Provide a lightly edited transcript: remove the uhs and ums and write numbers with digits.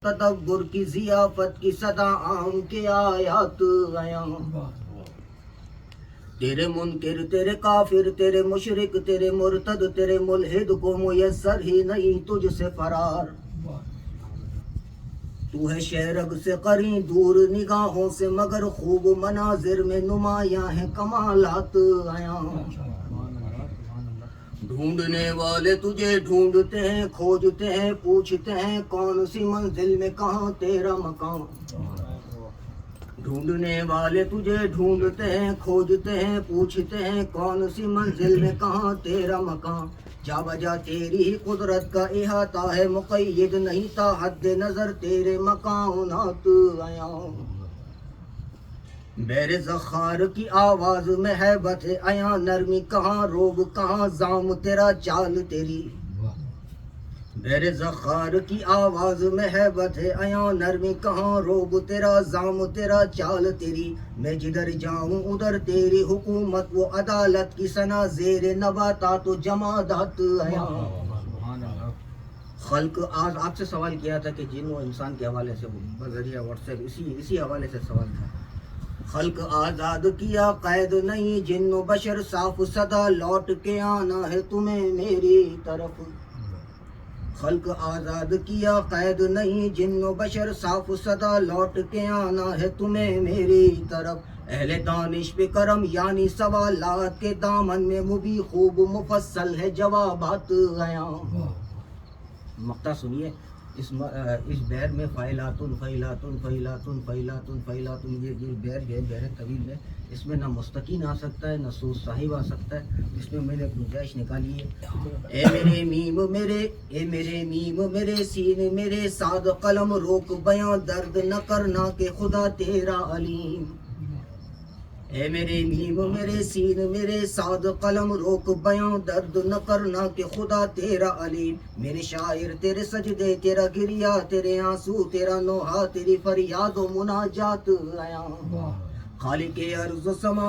تدبر کی ضیافت کی صدا عام کے آیات آیا. تیرے منکر تیرے کافر تیرے مشرک تیرے مرتد تیرے ملحد کو میسر ہی نہیں تجھ سے فرار. تو ہے شہرگ سے قریب دور نگاہوں سے مگر خوب مناظر میں نمایاں ہیں کمالات آیا. ڈھونڈنے والے تجھے ڈھونڈتے ہیں کھوجتے ہیں پوچھتے ہیں کون سی منزل میں کہاں تیرا مکان. ڈھونڈنے والے تجھے ڈھونڈتے ہیں کھوجتے ہیں پوچھتے ہیں کون سی منزل میں کہاں تیرا مکان. جا بجا تیری ہی قدرت کا احاطہ ہے مقید نہیں تا حد نظر تیرے مکانات آیا. بیر زخار کی آواز میں ہیبت ہے عیاں نرمی کہاں روب کہاں زام تیرا چال تیری. بیر زخار کی آواز میں ہیبت ہے عیاں نرمی کہاں روب تیرا زام تیرا چال تیری. میں جدھر جاؤں ادھر تیری حکومت وہ عدالت کی ثنا زیر نباتات و جمادات عیاں. خلق آج آپ سے سوال کیا تھا کہ جن و انسان کے حوالے سے بذریعہ واٹس ایپ اسی حوالے سے سوال تھا. خلق آزاد کیا قید نہیں جن و بشر صاف صدا لوٹ کے آنا ہے تمہیں میری طرف. خلق آزاد کیا قید نہیں جن و بشر صاف صدا لوٹ کے آنا ہے تمہیں میری طرف. اہل دانش پہ کرم یعنی سوالات کے دامن میں مبی خوب مفصل ہے جوابات آیا. مقطع سنیے. اس بیر میں فعلاتن فعلاتن فعلاتن فعلاتن فعلاتن یہ بیر ہے بیر طویل ہے. اس میں نہ مستقین آ سکتا ہے نہ سوز صاحب آ سکتا ہے. اس میں نے گنجائش نکالی ہے. اے میرے میم میرے سین میرے ساد قلم روک بیاں درد نہ کرنا کہ خدا تیرا علیم. اے میرے میم میرے سین میرے ساد قلم روک بیاں درد نہ کرنا کہ خدا تیرا علیم. میرے شاعر تیرے سجدے تیرا گریا تیرے آنسو تیرا نوحہ تیری فریاد و مناجات آیا. خالق ارض و سما